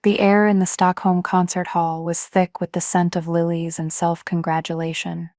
The air in the Stockholm concert hall was thick with the scent of lilies and self-congratulation.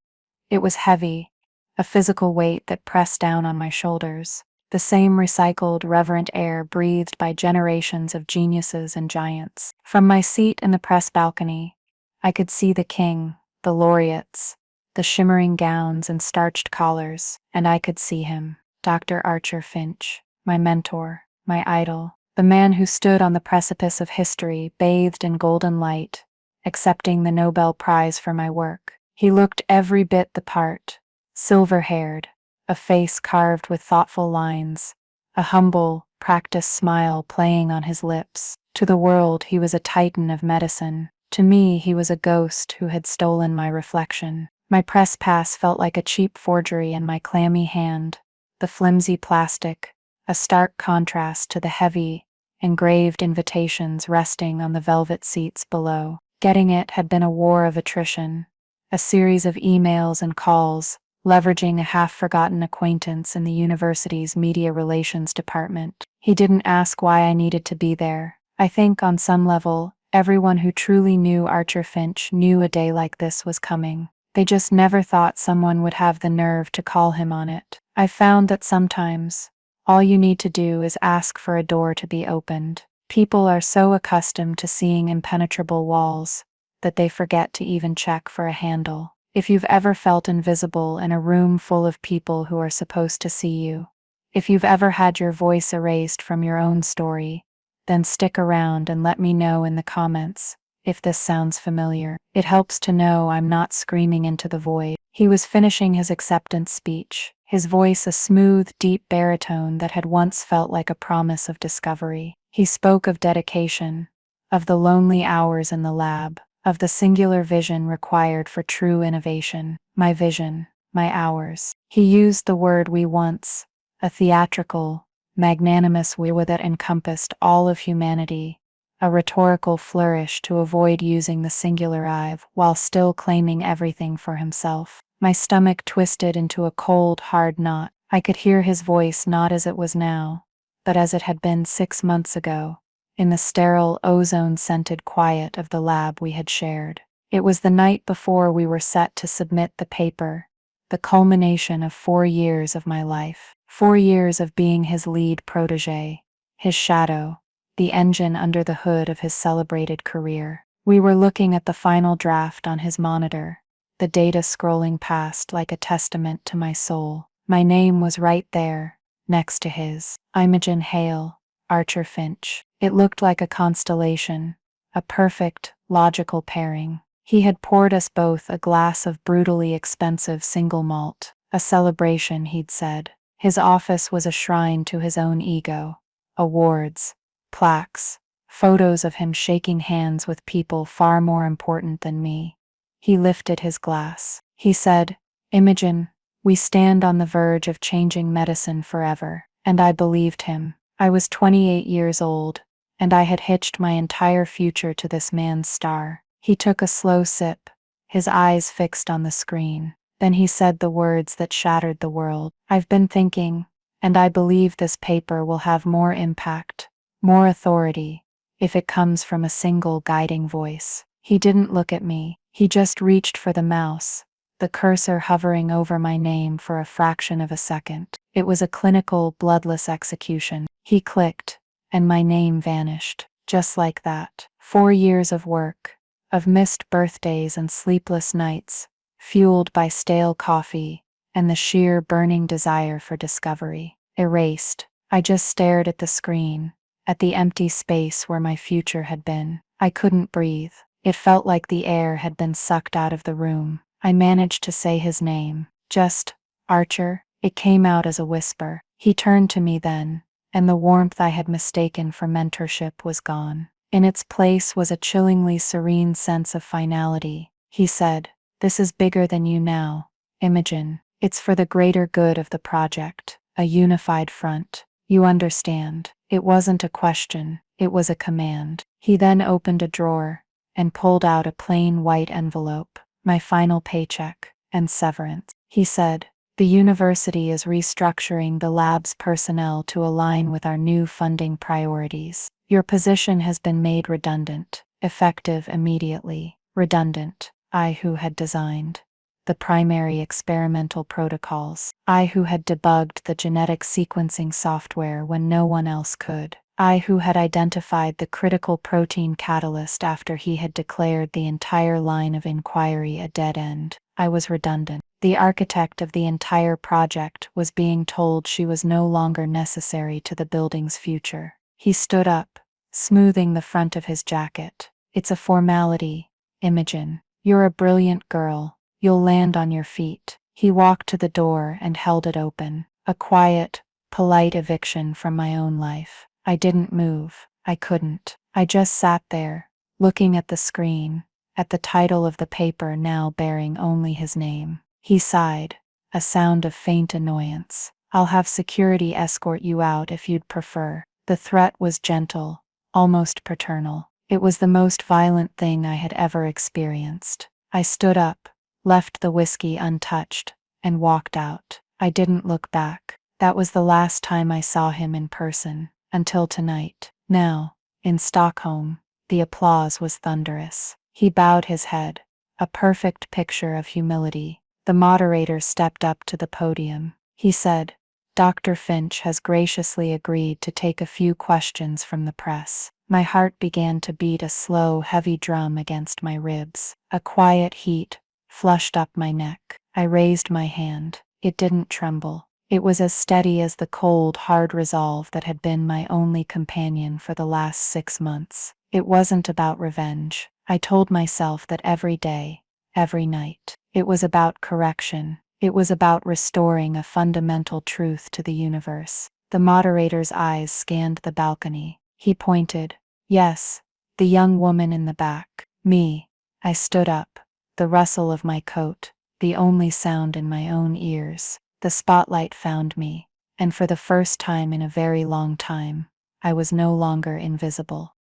It was heavy, a physical weight that pressed down on my shoulders, the same recycled, reverent air breathed by generations of geniuses and giants. From my seat in the press balcony, I could see the king, the laureates, the shimmering gowns and starched collars, and I could see him, Dr. Archer Finch, my mentor, my idol, the man who stood on the precipice of history, bathed in golden light, accepting the Nobel Prize for my work. He looked every bit the part, silver-haired, a face carved with thoughtful lines, a humble, practiced smile playing on his lips. To the world, he was a titan of medicine. To me, he was a ghost who had stolen my reflection. My press pass felt like a cheap forgery in my clammy hand, the flimsy plastic, a stark contrast to the heavy, engraved invitations resting on the velvet seats below. Getting it had been a war of attrition, a series of emails and calls, leveraging a half-forgotten acquaintance in the university's media relations department. He didn't ask why I needed to be there. I think, on some level, everyone who truly knew Archer Finch knew a day like this was coming. They just never thought someone would have the nerve to call him on it. I found that sometimes, all you need to do is ask for a door to be opened. People are so accustomed to seeing impenetrable walls that they forget to even check for a handle. If you've ever felt invisible in a room full of people who are supposed to see you, if you've ever had your voice erased from your own story, then stick around and let me know in the comments if this sounds familiar. It helps to know I'm not screaming into the void. He was finishing his acceptance speech, his voice a smooth, deep baritone that had once felt like a promise of discovery. He spoke of dedication, of the lonely hours in the lab, of the singular vision required for true innovation. My vision, my hours. He used the word we once, a theatrical, magnanimous we that encompassed all of humanity, a rhetorical flourish to avoid using the singular I while still claiming everything for himself. My stomach twisted into a cold, hard knot. I could hear his voice not as it was now, but as it had been 6 months ago, in the sterile, ozone-scented quiet of the lab we had shared. It was the night before we were set to submit the paper, the culmination of 4 years of my life. 4 years of being his lead protégé, his shadow, the engine under the hood of his celebrated career. We were looking at the final draft on his monitor, the data scrolling past like a testament to my soul. My name was right there, next to his. Imogen Hale, Archer Finch. It looked like a constellation, a perfect, logical pairing. He had poured us both a glass of brutally expensive single malt, a celebration, he'd said. His office was a shrine to his own ego. Awards, plaques, photos of him shaking hands with people far more important than me. He lifted his glass. He said, "Imogen, we stand on the verge of changing medicine forever." And I believed him. I was 28 years old, and I had hitched my entire future to this man's star. He took a slow sip, his eyes fixed on the screen. Then he said the words that shattered the world. "I've been thinking, and I believe this paper will have more impact, more authority, if it comes from a single guiding voice." He didn't look at me. He just reached for the mouse, the cursor hovering over my name for a fraction of a second. It was a clinical, bloodless execution. He clicked, and my name vanished, just like that. 4 years of work, of missed birthdays and sleepless nights, fueled by stale coffee and the sheer burning desire for discovery. Erased. I just stared at the screen, at the empty space where my future had been. I couldn't breathe. It felt like the air had been sucked out of the room. I managed to say his name. Just, "Archer." It came out as a whisper. He turned to me then, and the warmth I had mistaken for mentorship was gone. In its place was a chillingly serene sense of finality. He said, "This is bigger than you now, Imogen. It's for the greater good of the project, a unified front. You understand." It wasn't a question, it was a command. He then opened a drawer and pulled out a plain white envelope, my final paycheck and severance. He said, "The university is restructuring the lab's personnel to align with our new funding priorities. Your position has been made redundant, effective immediately. Redundant. I who had designed the primary experimental protocols. I who had debugged the genetic sequencing software when no one else could. I who had identified the critical protein catalyst after he had declared the entire line of inquiry a dead end. I was redundant. The architect of the entire project was being told she was no longer necessary to the building's future. He stood up, smoothing the front of his jacket. It's a formality, Imogen. You're a brilliant girl. You'll land on your feet. He walked to the door and held it open. A quiet, polite eviction from my own life. I didn't move. I couldn't. I just sat there, looking at the screen, at the title of the paper now bearing only his name. He sighed, a sound of faint annoyance. I'll have security escort you out if you'd prefer. The threat was gentle, almost paternal. It was the most violent thing I had ever experienced. I stood up, left the whiskey untouched, and walked out. I didn't look back. That was the last time I saw him in person, until tonight. Now, in Stockholm, the applause was thunderous. He bowed his head, a perfect picture of humility. The moderator stepped up to the podium. He said, "Dr. Finch has graciously agreed to take a few questions from the press." My heart began to beat a slow, heavy drum against my ribs. A quiet heat flushed up my neck. I raised my hand. It didn't tremble. It was as steady as the cold, hard resolve that had been my only companion for the last 6 months. It wasn't about revenge. I told myself that every day, every night. It was about correction. It was about restoring a fundamental truth to the universe. The moderator's eyes scanned the balcony. He pointed. Yes, the young woman in the back. Me. I stood up. The rustle of my coat, the only sound in my own ears. The spotlight found me, and for the first time in a very long time, I was no longer invisible.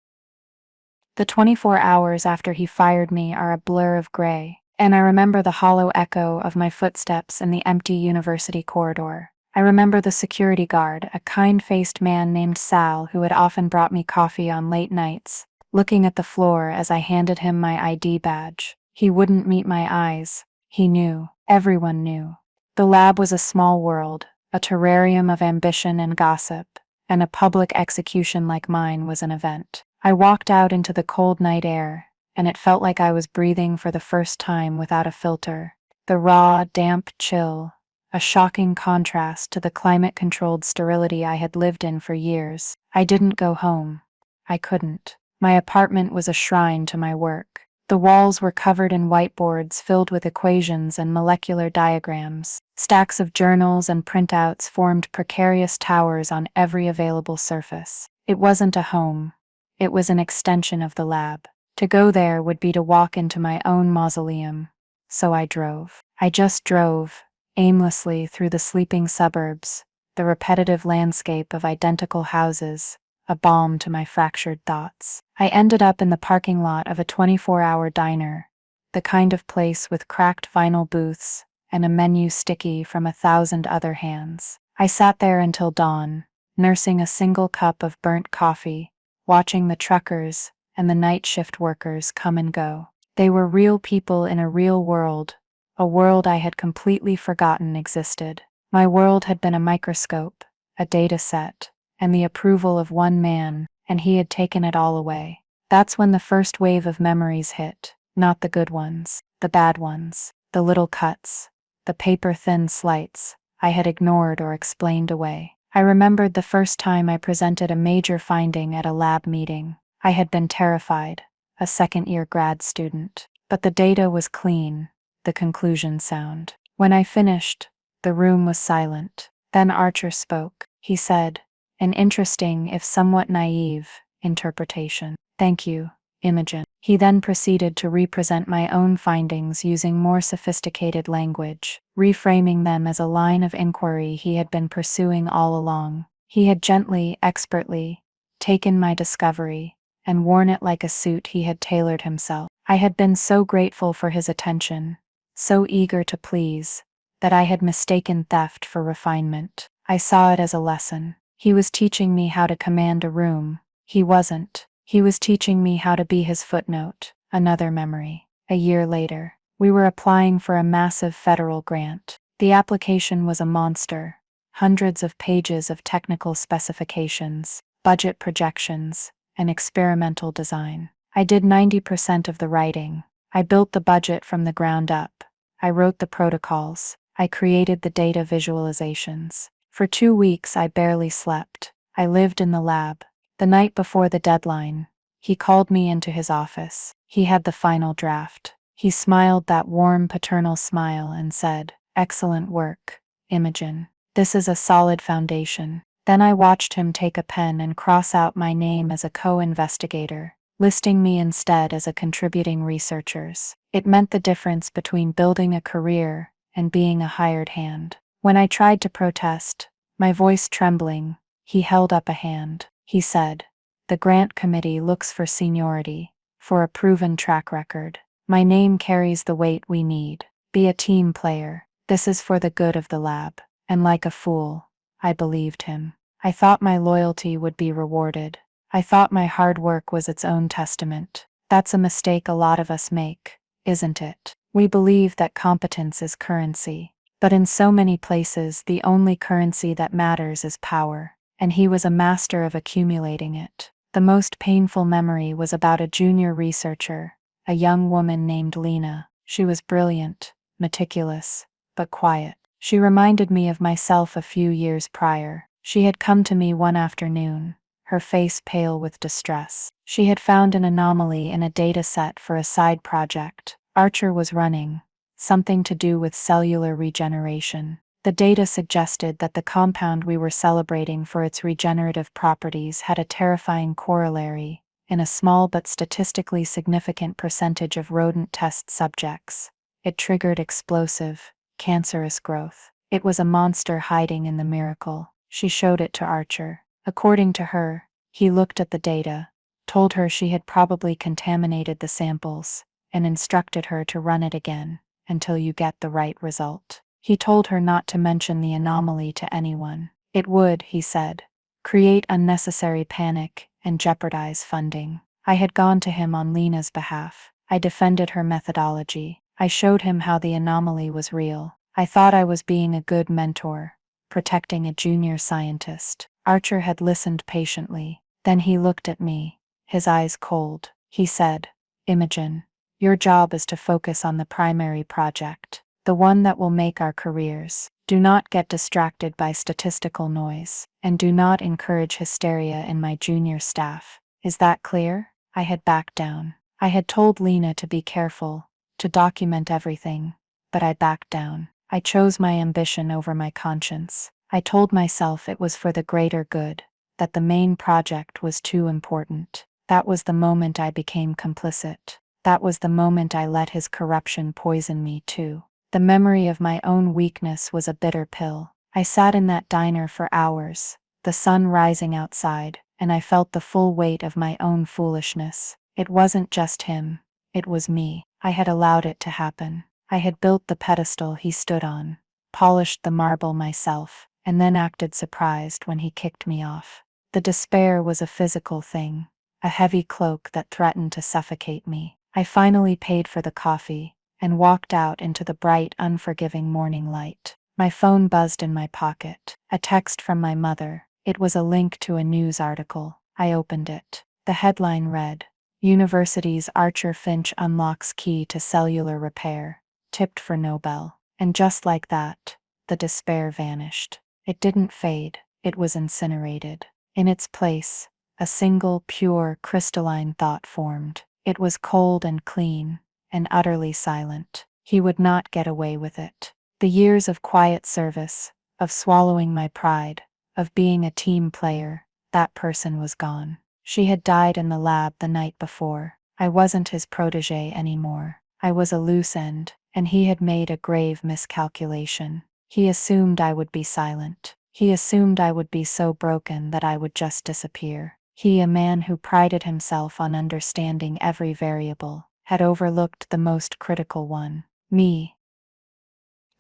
The 24 hours after he fired me are a blur of gray, and I remember the hollow echo of my footsteps in the empty university corridor. I remember the security guard, a kind-faced man named Sal who had often brought me coffee on late nights, looking at the floor as I handed him my ID badge. He wouldn't meet my eyes. He knew. Everyone knew. The lab was a small world, a terrarium of ambition and gossip, and a public execution like mine was an event. I walked out into the cold night air, and it felt like I was breathing for the first time without a filter. The raw, damp chill, a shocking contrast to the climate-controlled sterility I had lived in for years. I didn't go home. I couldn't. My apartment was a shrine to my work. The walls were covered in whiteboards filled with equations and molecular diagrams. Stacks of journals and printouts formed precarious towers on every available surface. It wasn't a home. It was an extension of the lab. To go there would be to walk into my own mausoleum. So I drove. I just drove, aimlessly through the sleeping suburbs, the repetitive landscape of identical houses, a balm to my fractured thoughts. I ended up in the parking lot of a 24-hour diner, the kind of place with cracked vinyl booths and a menu sticky from 1,000 other hands. I sat there until dawn, nursing a single cup of burnt coffee, watching the truckers and the night shift workers come and go. They were real people in a real world, a world I had completely forgotten existed. My world had been a microscope, a data set, and the approval of one man, and he had taken it all away. That's when the first wave of memories hit, not the good ones, the bad ones, the little cuts, the paper-thin slights I had ignored or explained away. I remembered the first time I presented a major finding at a lab meeting. I had been terrified, a second-year grad student, but the data was clean, the conclusion sound. When I finished, the room was silent. Then Archer spoke. He said, "An interesting, if somewhat naive, interpretation. Thank you, Imogen." He then proceeded to represent my own findings using more sophisticated language, reframing them as a line of inquiry he had been pursuing all along. He had gently, expertly, taken my discovery and worn it like a suit he had tailored himself. I had been so grateful for his attention, so eager to please, that I had mistaken theft for refinement. I saw it as a lesson. He was teaching me how to command a room. He wasn't. He was teaching me how to be his footnote. Another memory. A year later, we were applying for a massive federal grant. The application was a monster. Hundreds of pages of technical specifications, budget projections, and experimental design. I did 90% of the writing. I built the budget from the ground up. I wrote the protocols. I created the data visualizations. For 2 weeks, I barely slept. I lived in the lab. The night before the deadline, he called me into his office. He had the final draft. He smiled that warm paternal smile and said, "Excellent work, Imogen. This is a solid foundation." Then I watched him take a pen and cross out my name as a co-investigator, listing me instead as a contributing researcher. It meant the difference between building a career and being a hired hand. When I tried to protest, my voice trembling, he held up a hand. He said, "The grant committee looks for seniority, for a proven track record. My name carries the weight we need. Be a team player. This is for the good of the lab." And like a fool, I believed him. I thought my loyalty would be rewarded. I thought my hard work was its own testament. That's a mistake a lot of us make, isn't it? We believe that competence is currency. But in so many places, the only currency that matters is power. And he was a master of accumulating it. The most painful memory was about a junior researcher, a young woman named Lena. She was brilliant, meticulous, but quiet. She reminded me of myself a few years prior. She had come to me one afternoon, her face pale with distress. She had found an anomaly in a data set for a side project Archer was running, something to do with cellular regeneration. The data suggested that the compound we were celebrating for its regenerative properties had a terrifying corollary in a small but statistically significant percentage of rodent test subjects. It triggered explosive, cancerous growth. It was a monster hiding in the miracle. She showed it to Archer. According to her, he looked at the data, told her she had probably contaminated the samples, and instructed her to run it again until you get the right result. He told her not to mention the anomaly to anyone. It would, he said, create unnecessary panic and jeopardize funding. I had gone to him on Lena's behalf. I defended her methodology. I showed him how the anomaly was real. I thought I was being a good mentor, protecting a junior scientist. Archer had listened patiently. Then he looked at me, his eyes cold. He said, "Imogen, your job is to focus on the primary project, the one that will make our careers. Do not get distracted by statistical noise, and do not encourage hysteria in my junior staff. Is that clear?" I had backed down. I had told Lena to be careful, to document everything, but I backed down. I chose my ambition over my conscience. I told myself it was for the greater good, that the main project was too important. That was the moment I became complicit. That was the moment I let his corruption poison me too. The memory of my own weakness was a bitter pill. I sat in that diner for hours, the sun rising outside, and I felt the full weight of my own foolishness. It wasn't just him, it was me. I had allowed it to happen. I had built the pedestal he stood on, polished the marble myself, and then acted surprised when he kicked me off. The despair was a physical thing, a heavy cloak that threatened to suffocate me. I finally paid for the coffee and walked out into the bright, unforgiving morning light. My phone buzzed in my pocket. A text from my mother. It was a link to a news article. I opened it. The headline read, "University's Archer Finch unlocks key to cellular repair, tipped for Nobel." And just like that, the despair vanished. It didn't fade, it was incinerated. In its place, a single, pure, crystalline thought formed. It was cold and clean, and utterly silent. He would not get away with it. The years of quiet service, of swallowing my pride, of being a team player, that person was gone. She had died in the lab the night before. I wasn't his protege anymore. I was a loose end, and he had made a grave miscalculation. He assumed I would be silent. He assumed I would be so broken that I would just disappear. He, a man who prided himself on understanding every variable, had overlooked the most critical one, me.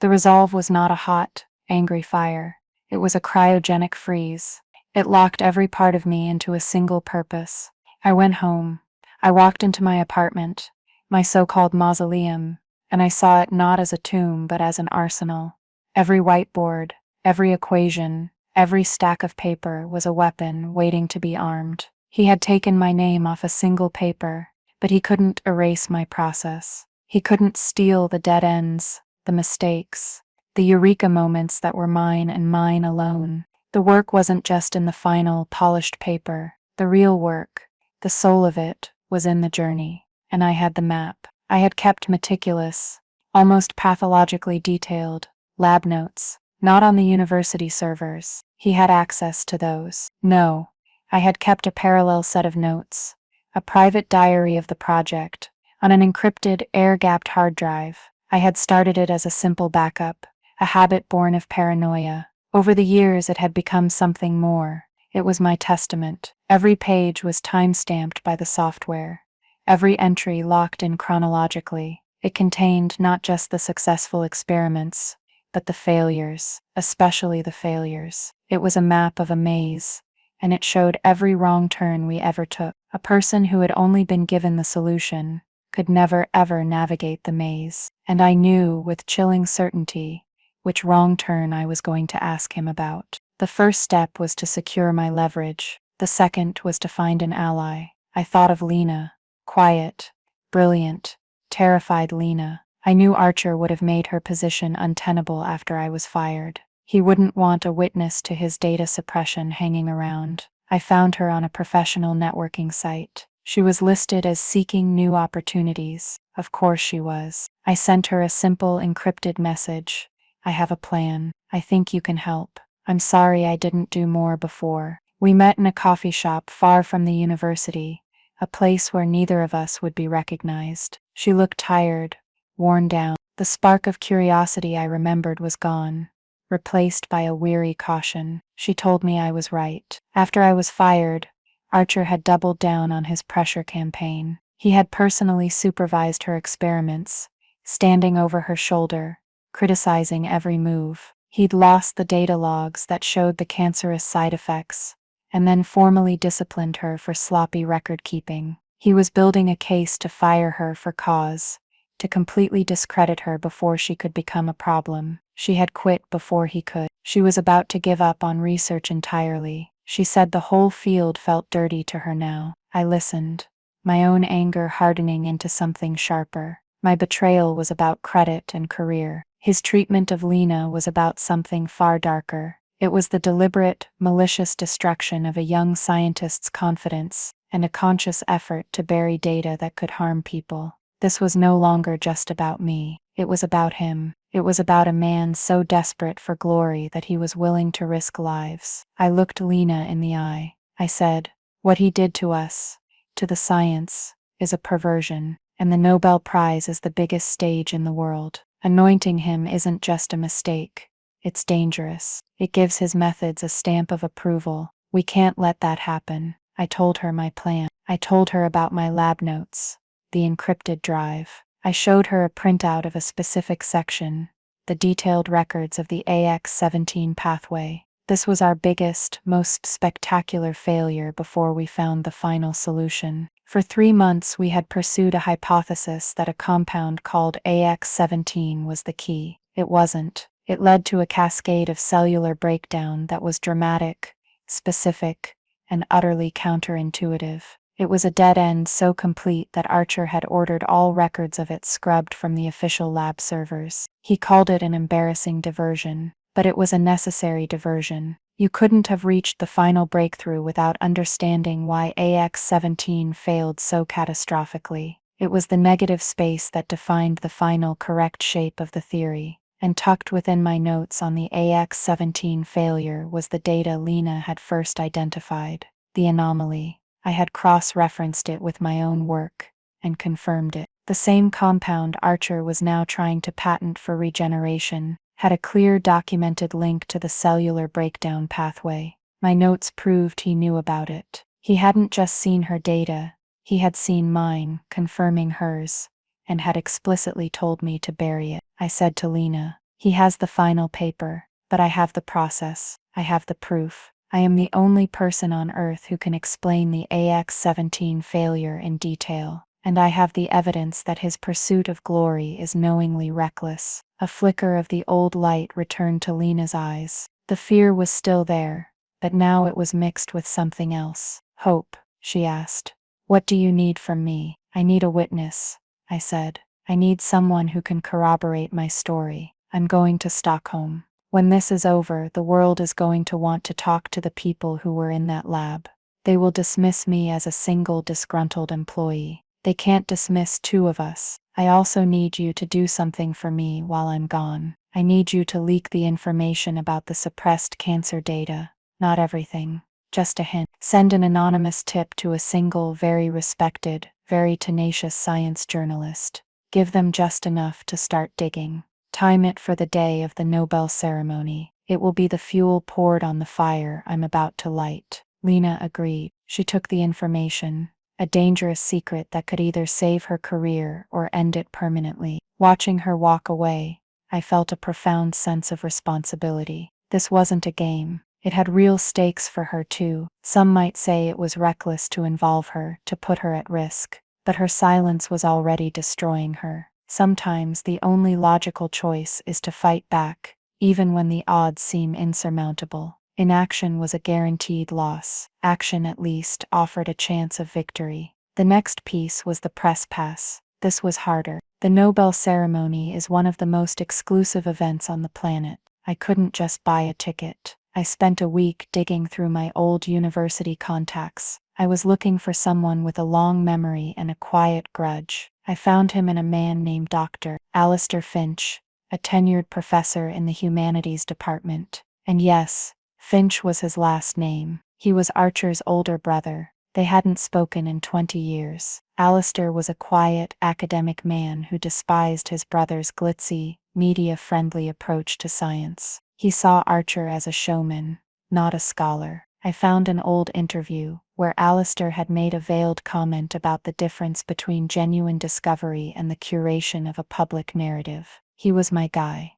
The resolve was not a hot, angry fire. It was a cryogenic freeze. It locked every part of me into a single purpose. I went home. I walked into my apartment, my so-called mausoleum, and I saw it not as a tomb but as an arsenal. Every whiteboard, every equation, every stack of paper was a weapon waiting to be armed. He had taken my name off a single paper, but he couldn't erase my process. He couldn't steal the dead ends, the mistakes, the eureka moments that were mine and mine alone. The work wasn't just in the final, polished paper. The real work, the soul of it, was in the journey. And I had the map. I had kept meticulous, almost pathologically detailed, lab notes, not on the university servers. He had access to those. No, I had kept a parallel set of notes, a private diary of the project, on an encrypted, air-gapped hard drive. I had started it as a simple backup, a habit born of paranoia. Over the years, it had become something more. It was my testament. Every page was time-stamped by the software, every entry locked in chronologically. It contained not just the successful experiments, but the failures, especially the failures. It was a map of a maze, and it showed every wrong turn we ever took. A person who had only been given the solution could never ever navigate the maze, and I knew with chilling certainty which wrong turn I was going to ask him about. The first step was to secure my leverage. The second was to find an ally. I thought of Lena. Quiet, brilliant, terrified Lena. I knew Archer would have made her position untenable after I was fired. He wouldn't want a witness to his data suppression hanging around. I found her on a professional networking site. She was listed as seeking new opportunities. Of course she was. I sent her a simple encrypted message. I have a plan. I think you can help. I'm sorry I didn't do more before. We met in a coffee shop far from the university, a place where neither of us would be recognized. She looked tired, worn down. The spark of curiosity I remembered was gone, replaced by a weary caution. She told me I was right. After I was fired, Archer had doubled down on his pressure campaign. He had personally supervised her experiments, standing over her shoulder, criticizing every move. He'd lost the data logs that showed the cancerous side effects, and then formally disciplined her for sloppy record-keeping. He was building a case to fire her for cause, to completely discredit her before she could become a problem. She had quit before he could. She was about to give up on research entirely. She said the whole field felt dirty to her now. I listened, my own anger hardening into something sharper. My betrayal was about credit and career. His treatment of Lena was about something far darker. It was the deliberate, malicious destruction of a young scientist's confidence and a conscious effort to bury data that could harm people. This was no longer just about me. It was about him. It was about a man so desperate for glory that he was willing to risk lives. I looked Lena in the eye. I said, "What he did to us, to the science, is a perversion, and the Nobel Prize is the biggest stage in the world. Anointing him isn't just a mistake. It's dangerous. It gives his methods a stamp of approval. We can't let that happen." I told her my plan. I told her about my lab notes, the encrypted drive. I showed her a printout of a specific section, the detailed records of the AX-17 pathway. This was our biggest, most spectacular failure before we found the final solution. For 3 months we had pursued a hypothesis that a compound called AX-17 was the key. It wasn't. It led to a cascade of cellular breakdown that was dramatic, specific, and utterly counterintuitive. It was a dead end so complete that Archer had ordered all records of it scrubbed from the official lab servers. He called it an embarrassing diversion, but it was a necessary diversion. You couldn't have reached the final breakthrough without understanding why AX-17 failed so catastrophically. It was the negative space that defined the final correct shape of the theory, and tucked within my notes on the AX-17 failure was the data Lena had first identified, the anomaly. I had cross-referenced it with my own work, and confirmed it. The same compound Archer was now trying to patent for regeneration had a clear documented link to the cellular breakdown pathway. My notes proved he knew about it. He hadn't just seen her data, he had seen mine, confirming hers, and had explicitly told me to bury it. I said to Lena, "He has the final paper, but I have the process. I have the proof. I am the only person on Earth who can explain the AX-17 failure in detail, and I have the evidence that his pursuit of glory is knowingly reckless. A flicker of the old light returned to Lena's eyes. The fear was still there, but now it was mixed with something else. Hope, she asked. What do you need from me? I need a witness, I said. I need someone who can corroborate my story. I'm going to Stockholm. When this is over, the world is going to want to talk to the people who were in that lab. They will dismiss me as a single disgruntled employee. They can't dismiss two of us. I also need you to do something for me while I'm gone. I need you to leak the information about the suppressed cancer data. Not everything, just a hint. Send an anonymous tip to a single, very respected, very tenacious science journalist. Give them just enough to start digging. Time it for the day of the Nobel ceremony. It will be the fuel poured on the fire I'm about to light. Lena agreed. She took the information, a dangerous secret that could either save her career or end it permanently. Watching her walk away, I felt a profound sense of responsibility. This wasn't a game. It had real stakes for her too. Some might say it was reckless to involve her, to put her at risk. But her silence was already destroying her. Sometimes the only logical choice is to fight back, even when the odds seem insurmountable. Inaction was a guaranteed loss. Action, at least, offered a chance of victory. The next piece was the press pass. This was harder. The Nobel ceremony is one of the most exclusive events on the planet. I couldn't just buy a ticket. I spent a week digging through my old university contacts. I was looking for someone with a long memory and a quiet grudge. I found him in a man named Dr. Alistair Finch, a tenured professor in the humanities department. And yes, Finch was his last name. He was Archer's older brother. They hadn't spoken in 20 years. Alistair was a quiet, academic man who despised his brother's glitzy, media-friendly approach to science. He saw Archer as a showman, not a scholar. I found an old interview where Alistair had made a veiled comment about the difference between genuine discovery and the curation of a public narrative. He was my guy.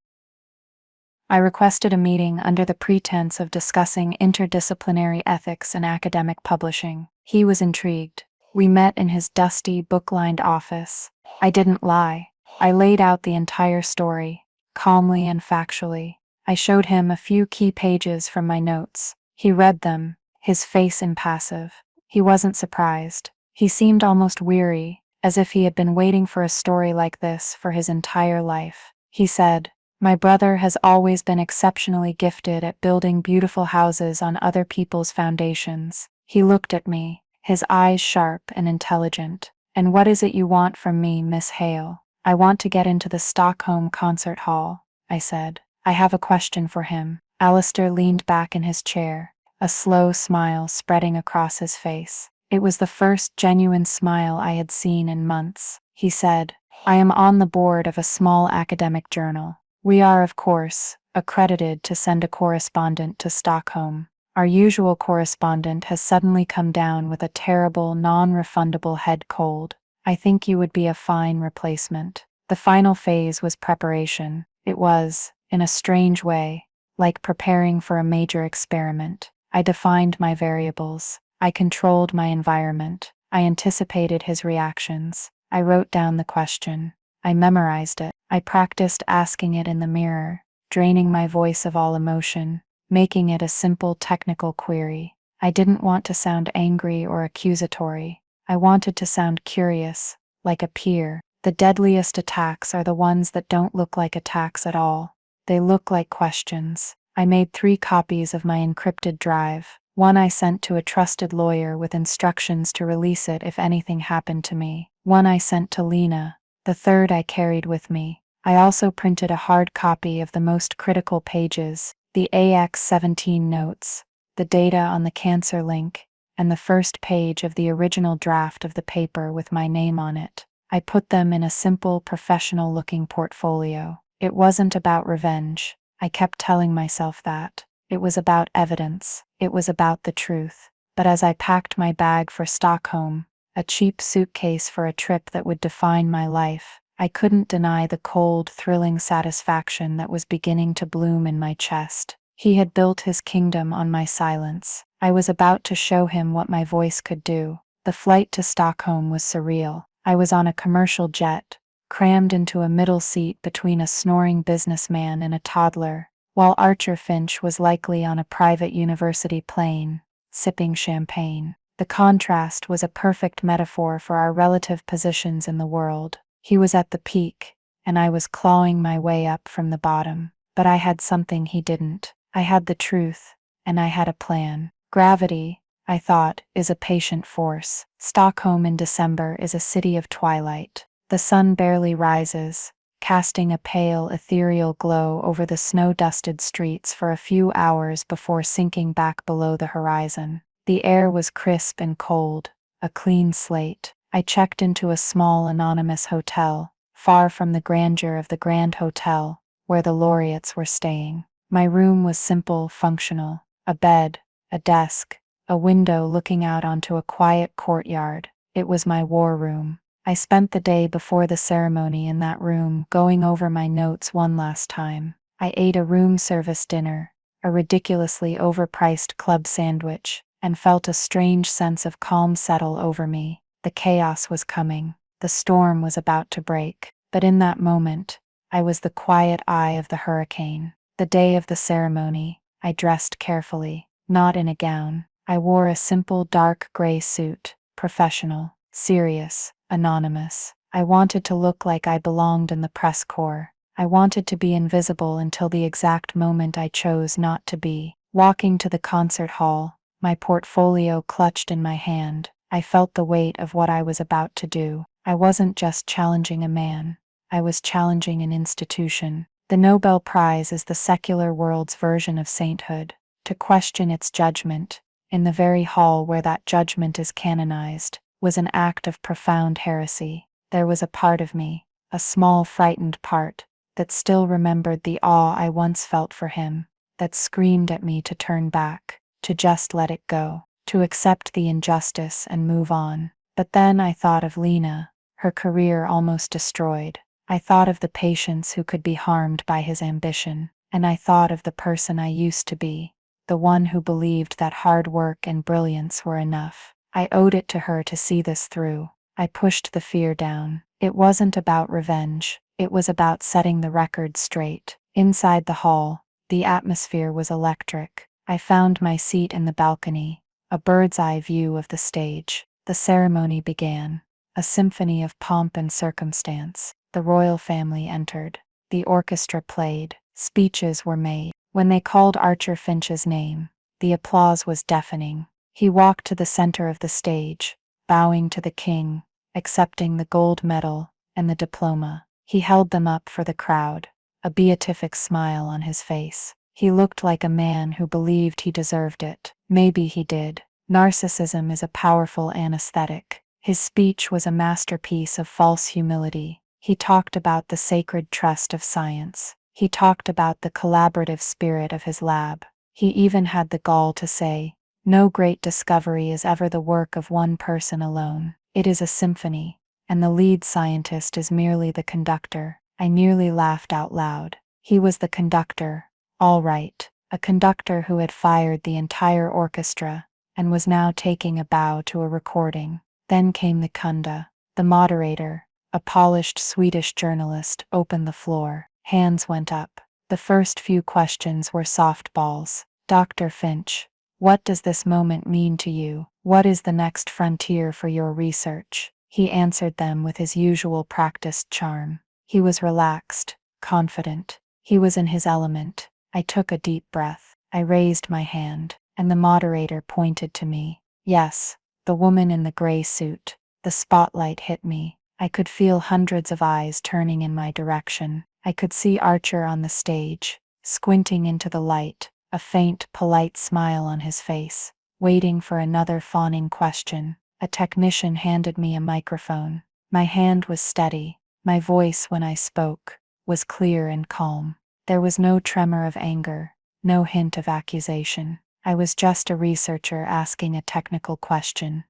I requested a meeting under the pretense of discussing interdisciplinary ethics in academic publishing. He was intrigued. We met in his dusty, book-lined office. I didn't lie. I laid out the entire story, calmly and factually. I showed him a few key pages from my notes. He read them, his face impassive. He wasn't surprised. He seemed almost weary, as if he had been waiting for a story like this for his entire life. He said, "My brother has always been exceptionally gifted at building beautiful houses on other people's foundations." He looked at me, his eyes sharp and intelligent. "And what is it you want from me, Miss Hale?" "I want to get into the Stockholm concert hall," I said. "I have a question for him." Alistair leaned back in his chair, a slow smile spreading across his face. It was the first genuine smile I had seen in months. He said, "I am on the board of a small academic journal. We are, of course, accredited to send a correspondent to Stockholm. Our usual correspondent has suddenly come down with a terrible, non-refundable head cold. I think you would be a fine replacement." The final phase was preparation. It was, in a strange way, like preparing for a major experiment. I defined my variables. I controlled my environment. I anticipated his reactions. I wrote down the question. I memorized it. I practiced asking it in the mirror, draining my voice of all emotion, making it a simple technical query. I didn't want to sound angry or accusatory. I wanted to sound curious, like a peer. The deadliest attacks are the ones that don't look like attacks at all. They look like questions. I made 3 copies of my encrypted drive. One I sent to a trusted lawyer with instructions to release it if anything happened to me. One I sent to Lena. The third I carried with me. I also printed a hard copy of the most critical pages, the AX-17 notes, the data on the cancer link, and the first page of the original draft of the paper with my name on it. I put them in a simple, professional-looking portfolio. It wasn't about revenge. I kept telling myself that. It was about evidence. It was about the truth. But as I packed my bag for Stockholm, a cheap suitcase for a trip that would define my life, I couldn't deny the cold, thrilling satisfaction that was beginning to bloom in my chest. He had built his kingdom on my silence. I was about to show him what my voice could do. The flight to Stockholm was surreal. I was on a commercial jet, crammed into a middle seat between a snoring businessman and a toddler, while Archer Finch was likely on a private university plane, sipping champagne. The contrast was a perfect metaphor for our relative positions in the world. He was at the peak, and I was clawing my way up from the bottom. But I had something he didn't. I had the truth, and I had a plan. Gravity, I thought, is a patient force. Stockholm in December is a city of twilight. The sun barely rises, casting a pale, ethereal glow over the snow-dusted streets for a few hours before sinking back below the horizon. The air was crisp and cold, a clean slate. I checked into a small anonymous hotel, far from the grandeur of the Grand Hotel, where the laureates were staying. My room was simple, functional. A bed, a desk, a window looking out onto a quiet courtyard. It was my war room. I spent the day before the ceremony in that room, going over my notes one last time. I ate a room service dinner, a ridiculously overpriced club sandwich, and felt a strange sense of calm settle over me. The chaos was coming. The storm was about to break. But in that moment, I was the quiet eye of the hurricane. The day of the ceremony, I dressed carefully, not in a gown. I wore a simple dark gray suit, professional, serious, anonymous. I wanted to look like I belonged in the press corps. I wanted to be invisible until the exact moment I chose not to be. Walking to the concert hall, my portfolio clutched in my hand, I felt the weight of what I was about to do. I wasn't just challenging a man. I was challenging an institution. The Nobel Prize is the secular world's version of sainthood. To question its judgment, in the very hall where that judgment is canonized, was an act of profound heresy. There was a part of me, a small frightened part, that still remembered the awe I once felt for him, that screamed at me to turn back, to just let it go, to accept the injustice and move on. But then I thought of Lena, her career almost destroyed. I thought of the patients who could be harmed by his ambition, and I thought of the person I used to be, the one who believed that hard work and brilliance were enough. I owed it to her to see this through. I pushed the fear down. It wasn't about revenge. It was about setting the record straight. Inside the hall, the atmosphere was electric. I found my seat in the balcony, a bird's-eye view of the stage. The ceremony began, a symphony of pomp and circumstance. The royal family entered. The orchestra played. Speeches were made. When they called Archer Finch's name, the applause was deafening. He walked to the center of the stage, bowing to the king, accepting the gold medal and the diploma. He held them up for the crowd, a beatific smile on his face. He looked like a man who believed he deserved it. Maybe he did. Narcissism is a powerful anesthetic. His speech was a masterpiece of false humility. He talked about the sacred trust of science. He talked about the collaborative spirit of his lab. He even had the gall to say, "No great discovery is ever the work of one person alone. It is a symphony, and the lead scientist is merely the conductor." I nearly laughed out loud. He was the conductor, all right, a conductor who had fired the entire orchestra and was now taking a bow to a recording. Then came the kunda. The moderator, a polished Swedish journalist, opened the floor. Hands went up. The first few questions were softballs. "Dr. Finch, what does this moment mean to you? What is the next frontier for your research?" He answered them with his usual practiced charm. He was relaxed, confident. He was in his element. I took a deep breath. I raised my hand, and the moderator pointed to me. Yes, the woman in the gray suit. The spotlight hit me. I could feel hundreds of eyes turning in my direction. I could see Archer on the stage, squinting into the light, a faint, polite smile on his face, waiting for another fawning question. A technician handed me a microphone. My hand was steady. My voice, when I spoke, was clear and calm. There was no tremor of anger, no hint of accusation. I was just a researcher asking a technical question.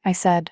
I said,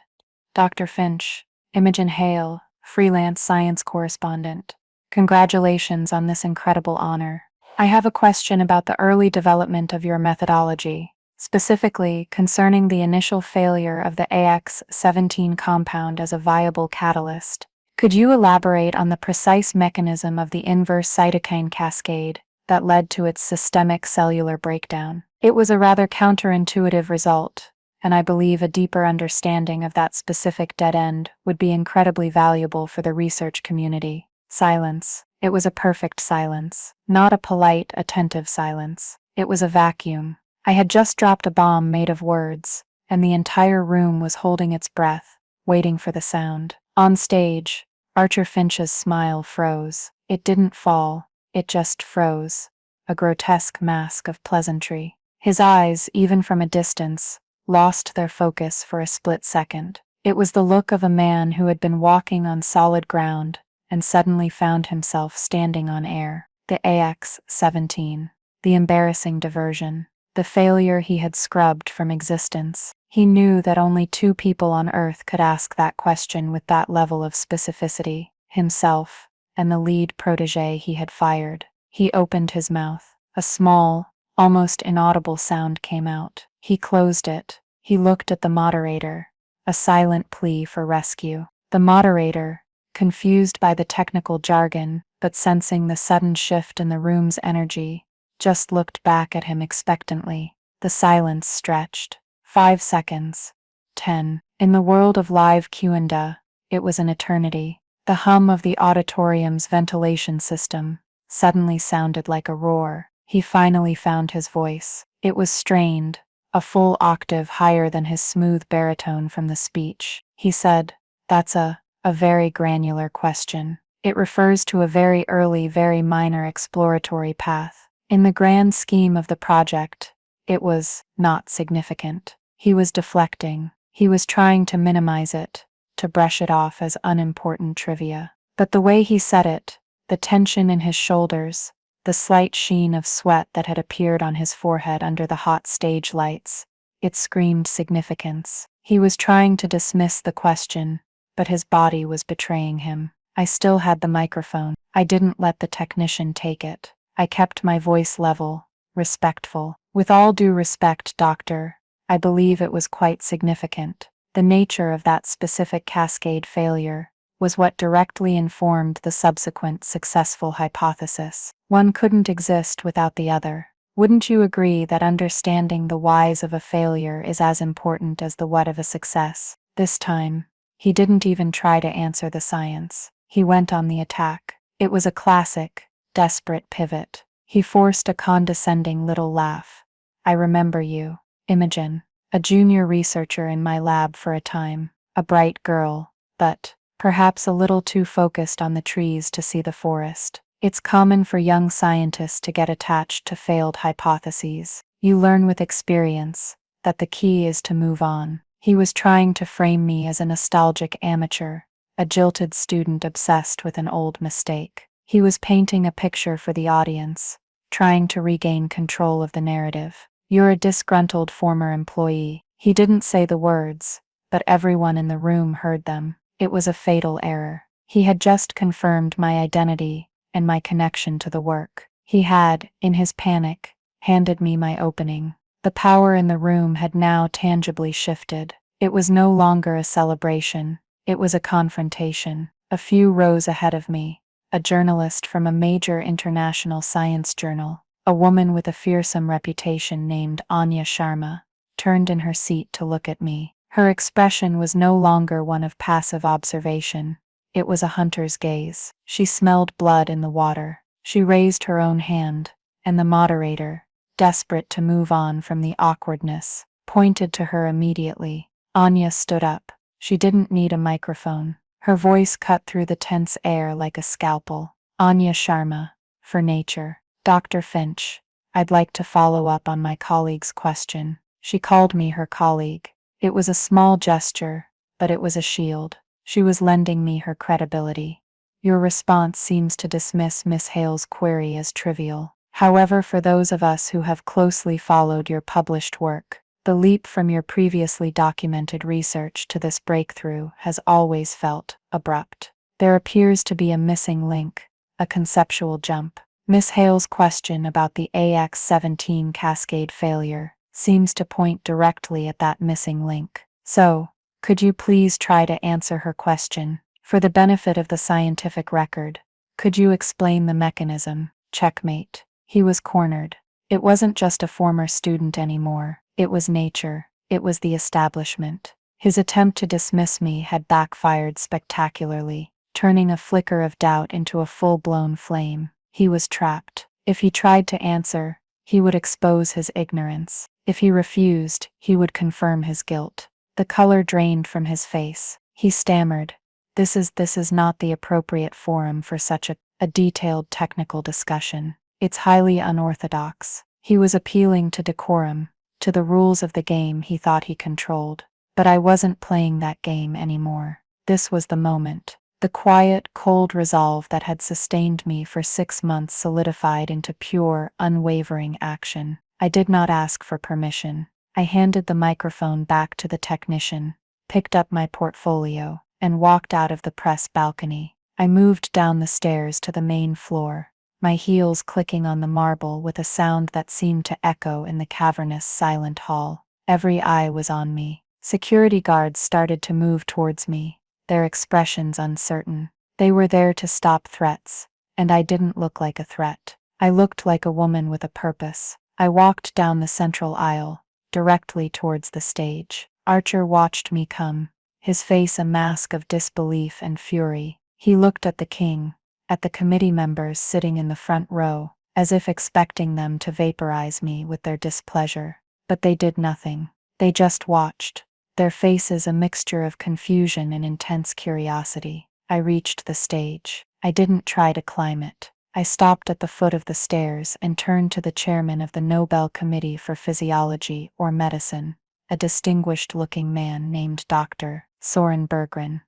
"Dr. Finch, Imogen Hale, freelance science correspondent. Congratulations on this incredible honor." I have a question about the early development of your methodology, specifically concerning the initial failure of the AX-17 compound as a viable catalyst. Could you elaborate on the precise mechanism of the inverse cytokine cascade that led to its systemic cellular breakdown? It was a rather counterintuitive result, and I believe a deeper understanding of that specific dead end would be incredibly valuable for the research community. Silence. It was a perfect silence, not a polite, attentive silence. It was a vacuum. I had just dropped a bomb made of words, and the entire room was holding its breath, waiting for the sound. On stage, Archer Finch's smile froze. It didn't fall, it just froze, a grotesque mask of pleasantry. His eyes, even from a distance, lost their focus for a split second. It was the look of a man who had been walking on solid ground and suddenly found himself standing on air. The AX-17, the embarrassing diversion, the failure he had scrubbed from existence. He knew that only two people on Earth could ask that question with that level of specificity, himself and the lead protégé he had fired. He opened his mouth. A small, almost inaudible sound came out. He closed it. He looked at the moderator, a silent plea for rescue. The moderator, confused by the technical jargon, but sensing the sudden shift in the room's energy, just looked back at him expectantly. The silence stretched. 5 seconds. 10. In the world of live Q&A, it was an eternity. The hum of the auditorium's ventilation system suddenly sounded like a roar. He finally found his voice. It was strained, a full octave higher than his smooth baritone from the speech. He said, "That's a very granular question. It refers to a very early, very minor exploratory path. In the grand scheme of the project, it was not significant." He was deflecting. He was trying to minimize it, to brush it off as unimportant trivia. But the way he said it, the tension in his shoulders, the slight sheen of sweat that had appeared on his forehead under the hot stage lights, it screamed significance. He was trying to dismiss the question, but his body was betraying him. I still had the microphone. I didn't let the technician take it. I kept my voice level, respectful. "With all due respect, Doctor, I believe it was quite significant. The nature of that specific cascade failure was what directly informed the subsequent successful hypothesis. One couldn't exist without the other. Wouldn't you agree that understanding the whys of a failure is as important as the what of a success?" This time, he didn't even try to answer the science. He went on the attack. It was a classic, desperate pivot. He forced a condescending little laugh. "I remember you, Imogen, a junior researcher in my lab for a time, a bright girl, but perhaps a little too focused on the trees to see the forest. It's common for young scientists to get attached to failed hypotheses. You learn with experience that the key is to move on." He was trying to frame me as a nostalgic amateur, a jilted student obsessed with an old mistake. He was painting a picture for the audience, trying to regain control of the narrative. "You're a disgruntled former employee." He didn't say the words, but everyone in the room heard them. It was a fatal error. He had just confirmed my identity and my connection to the work. He had, in his panic, handed me my opening. The power in the room had now tangibly shifted. It was no longer a celebration. It was a confrontation. A few rows ahead of me, a journalist from a major international science journal, a woman with a fearsome reputation named Anya Sharma, turned in her seat to look at me. Her expression was no longer one of passive observation. It was a hunter's gaze. She smelled blood in the water. She raised her own hand, and the moderator, desperate to move on from the awkwardness, pointed to her immediately. Anya stood up. She didn't need a microphone. Her voice cut through the tense air like a scalpel. "Anya Sharma, for Nature. Dr. Finch, I'd like to follow up on my colleague's question." She called me her colleague. It was a small gesture, but it was a shield. She was lending me her credibility. "Your response seems to dismiss Miss Hale's query as trivial. However, for those of us who have closely followed your published work, the leap from your previously documented research to this breakthrough has always felt abrupt. There appears to be a missing link, a conceptual jump." Miss Hale's question about the AX-17 cascade failure seems to point directly at that missing link. So, could you please try to answer her question? For the benefit of the scientific record, could you explain the mechanism? Checkmate. He was cornered. It wasn't just a former student anymore. It was nature. It was the establishment. His attempt to dismiss me had backfired spectacularly, turning a flicker of doubt into a full-blown flame. He was trapped. If he tried to answer, he would expose his ignorance. If he refused, he would confirm his guilt. The color drained from his face. He stammered, This is not the appropriate forum for such a detailed technical discussion. It's highly unorthodox." He was appealing to decorum, to the rules of the game he thought he controlled. But I wasn't playing that game anymore. This was the moment. The quiet, cold resolve that had sustained me for 6 months solidified into pure, unwavering action. I did not ask for permission. I handed the microphone back to the technician, picked up my portfolio, and walked out of the press balcony. I moved down the stairs to the main floor, my heels clicking on the marble with a sound that seemed to echo in the cavernous, silent hall. Every eye was on me. Security guards started to move towards me, their expressions uncertain. They were there to stop threats, and I didn't look like a threat. I looked like a woman with a purpose. I walked down the central aisle, directly towards the stage. Archer watched me come, his face a mask of disbelief and fury. He looked at the king, at the committee members sitting in the front row, as if expecting them to vaporize me with their displeasure. But they did nothing. They just watched, their faces a mixture of confusion and intense curiosity. I reached the stage. I didn't try to climb it. I stopped at the foot of the stairs and turned to the chairman of the Nobel Committee for Physiology or Medicine, a distinguished-looking man named Dr. Soren Berggren.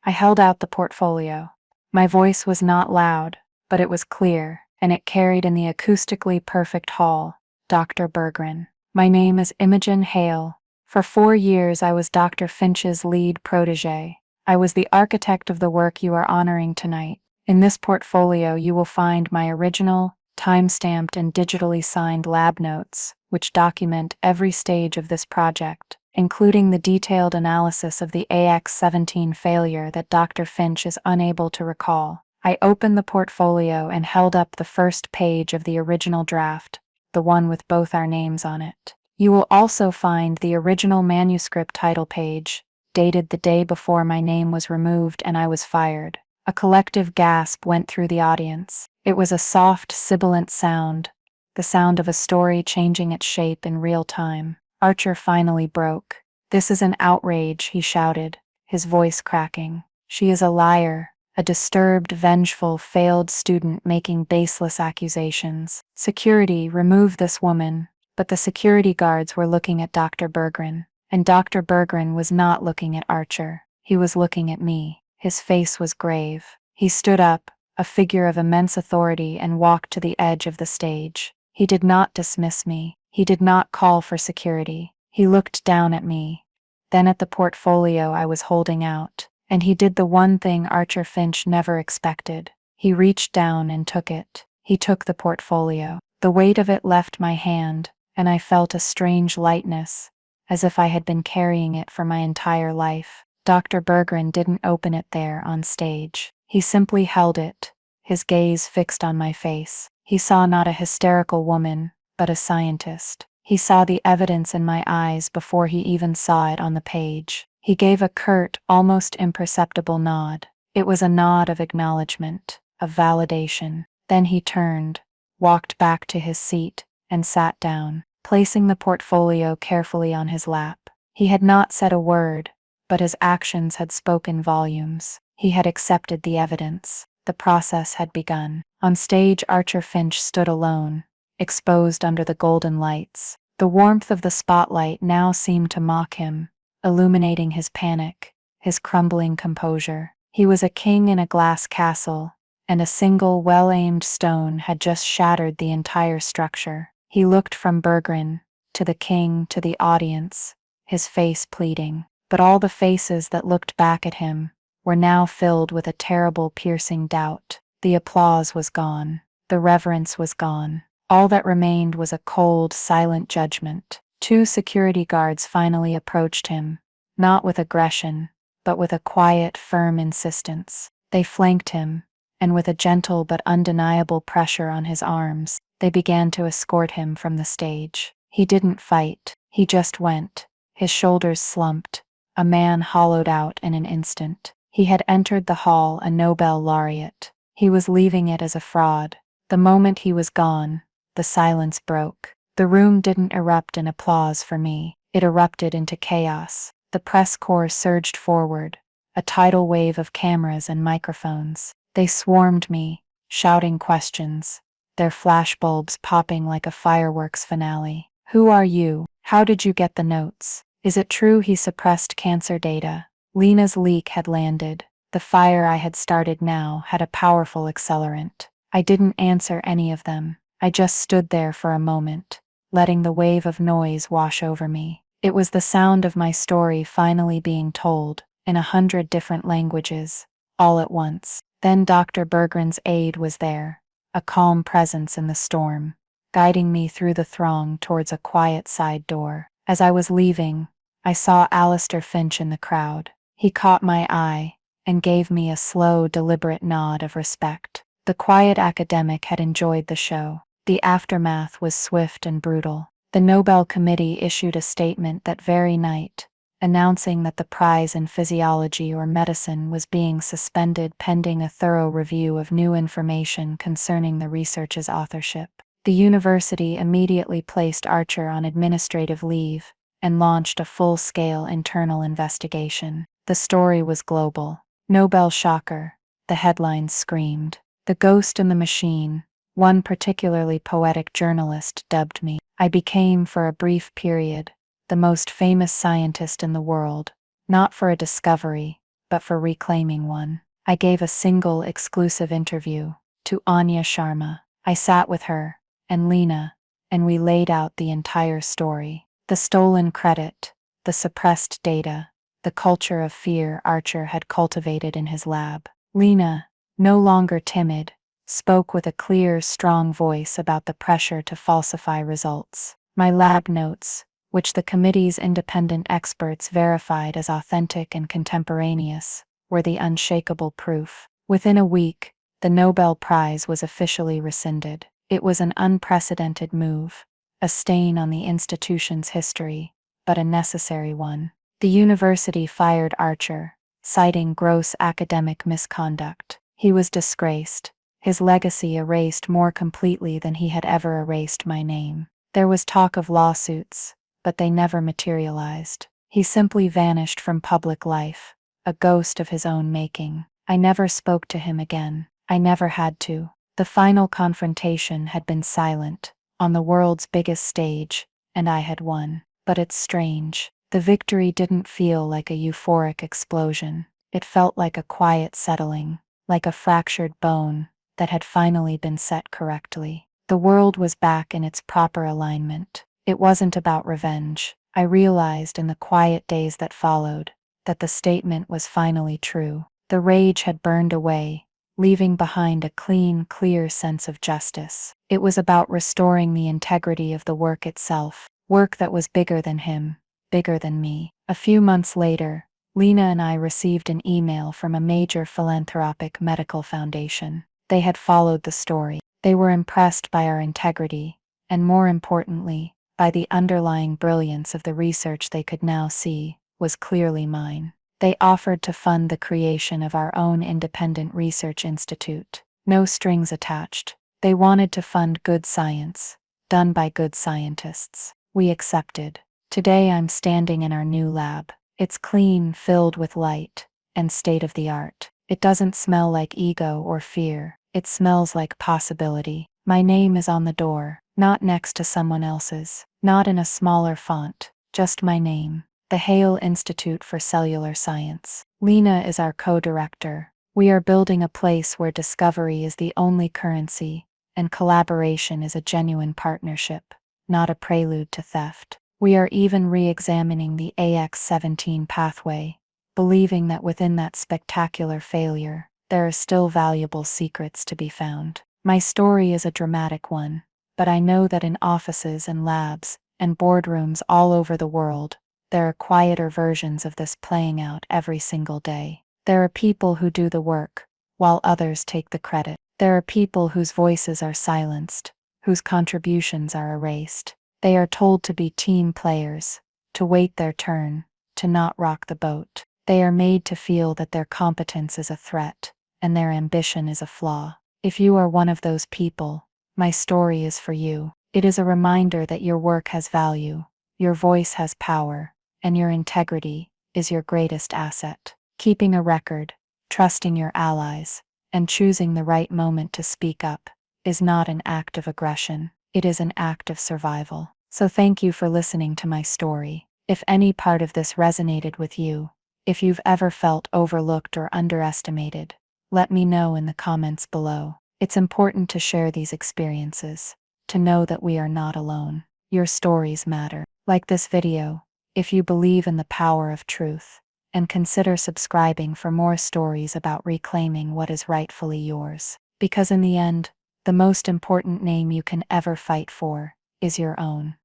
I held out the portfolio. My voice was not loud, but it was clear, and it carried in the acoustically perfect hall. Dr. Berggren. My name is Imogen Hale. For 4 years I was Dr. Finch's lead protégé. I was the architect of the work you are honoring tonight. In this portfolio you will find my original, time-stamped and digitally signed lab notes, which document every stage of this project, including the detailed analysis of the AX-17 failure that Dr. Finch is unable to recall. I opened the portfolio and held up the first page of the original draft, the one with both our names on it. You will also find the original manuscript title page, dated the day before my name was removed and I was fired. A collective gasp went through the audience. It was a soft, sibilant sound, the sound of a story changing its shape in real time. Archer finally broke. "This is an outrage," he shouted, his voice cracking. "She is a liar, a disturbed, vengeful, failed student making baseless accusations. Security, remove this woman." But the security guards were looking at Dr. Berggren, and Dr. Berggren was not looking at Archer. He was looking at me. His face was grave. He stood up, a figure of immense authority, and walked to the edge of the stage. He did not dismiss me. He did not call for security. He looked down at me, then at the portfolio I was holding out, and he did the one thing Archer Finch never expected. He reached down and took it. He took the portfolio. The weight of it left my hand, and I felt a strange lightness, as if I had been carrying it for my entire life. Dr. Berggren didn't open it there on stage. He simply held it, his gaze fixed on my face. He saw not a hysterical woman, but a scientist. He saw the evidence in my eyes before he even saw it on the page. He gave a curt, almost imperceptible nod. It was a nod of acknowledgement, of validation. Then he turned, walked back to his seat, and sat down, placing the portfolio carefully on his lap. He had not said a word, but his actions had spoken volumes. He had accepted the evidence. The process had begun. On stage, Archer Finch stood alone, exposed under the golden lights. The warmth of the spotlight now seemed to mock him, illuminating his panic, his crumbling composure. He was a king in a glass castle, and a single well-aimed stone had just shattered the entire structure. He looked from Berggren, to the king, to the audience, his face pleading. But all the faces that looked back at him were now filled with a terrible, piercing doubt. The applause was gone. The reverence was gone. All that remained was a cold, silent judgment. 2 security guards finally approached him, not with aggression, but with a quiet, firm insistence. They flanked him, and with a gentle but undeniable pressure on his arms, they began to escort him from the stage. He didn't fight, he just went. His shoulders slumped, a man hollowed out in an instant. He had entered the hall a Nobel laureate. He was leaving it as a fraud. The moment he was gone, the silence broke. The room didn't erupt in applause for me. It erupted into chaos. The press corps surged forward, a tidal wave of cameras and microphones. They swarmed me, shouting questions, their flashbulbs popping like a fireworks finale. Who are you? How did you get the notes? Is it true he suppressed cancer data? Lena's leak had landed. The fire I had started now had a powerful accelerant. I didn't answer any of them. I just stood there for a moment, letting the wave of noise wash over me. It was the sound of my story finally being told, in 100 different languages, all at once. Then Dr. Berggren's aide was there, a calm presence in the storm, guiding me through the throng towards a quiet side door. As I was leaving, I saw Alistair Finch in the crowd. He caught my eye and gave me a slow, deliberate nod of respect. The quiet academic had enjoyed the show. The aftermath was swift and brutal. The Nobel Committee issued a statement that very night, announcing that the prize in physiology or medicine was being suspended pending a thorough review of new information concerning the research's authorship. The university immediately placed Archer on administrative leave and launched a full-scale internal investigation. The story was global. Nobel shocker, the headlines screamed. The ghost in the machine, one particularly poetic journalist dubbed me. I became, for a brief period, the most famous scientist in the world, not for a discovery, but for reclaiming one. I gave a single exclusive interview to Anya Sharma. I sat with her and Lena, and we laid out the entire story. The stolen credit, the suppressed data, the culture of fear Archer had cultivated in his lab. Lena, no longer timid, spoke with a clear, strong voice about the pressure to falsify results. My lab notes, which the committee's independent experts verified as authentic and contemporaneous, were the unshakable proof. Within a week, the Nobel Prize was officially rescinded. It was an unprecedented move, a stain on the institution's history, but a necessary one. The university fired Archer, citing gross academic misconduct. He was disgraced, his legacy erased more completely than he had ever erased my name. There was talk of lawsuits, but they never materialized. He simply vanished from public life, a ghost of his own making. I never spoke to him again. I never had to. The final confrontation had been silent, on the world's biggest stage, and I had won. But it's strange. The victory didn't feel like a euphoric explosion. It felt like a quiet settling, like a fractured bone that had finally been set correctly. The world was back in its proper alignment. It wasn't about revenge. I realized in the quiet days that followed that the statement was finally true. The rage had burned away, leaving behind a clean, clear sense of justice. It was about restoring the integrity of the work itself, work that was bigger than him, bigger than me. A few months later, Lena and I received an email from a major philanthropic medical foundation. They had followed the story. They were impressed by our integrity, and more importantly, by the underlying brilliance of the research they could now see was clearly mine. They offered to fund the creation of our own independent research institute. No strings attached. They wanted to fund good science, done by good scientists. We accepted. Today I'm standing in our new lab. It's clean, filled with light, and state-of-the-art. It doesn't smell like ego or fear. It smells like possibility. My name is on the door, not next to someone else's, not in a smaller font, just my name. The Hale Institute for Cellular Science. Lena is our co-director. We are building a place where discovery is the only currency, and collaboration is a genuine partnership, not a prelude to theft. We are even re-examining the AX-17 pathway, believing that within that spectacular failure, there are still valuable secrets to be found. My story is a dramatic one, but I know that in offices and labs and boardrooms all over the world, there are quieter versions of this playing out every single day. There are people who do the work, while others take the credit. There are people whose voices are silenced, whose contributions are erased. They are told to be team players, to wait their turn, to not rock the boat. They are made to feel that their competence is a threat, and their ambition is a flaw. If you are one of those people, my story is for you. It is a reminder that your work has value, your voice has power, and your integrity is your greatest asset. Keeping a record, trusting your allies, and choosing the right moment to speak up is not an act of aggression, it is an act of survival. So thank you for listening to my story. If any part of this resonated with you, if you've ever felt overlooked or underestimated, let me know in the comments below. It's important to share these experiences, to know that we are not alone. Your stories matter. Like this video, if you believe in the power of truth, and consider subscribing for more stories about reclaiming what is rightfully yours. Because in the end, the most important name you can ever fight for is your own.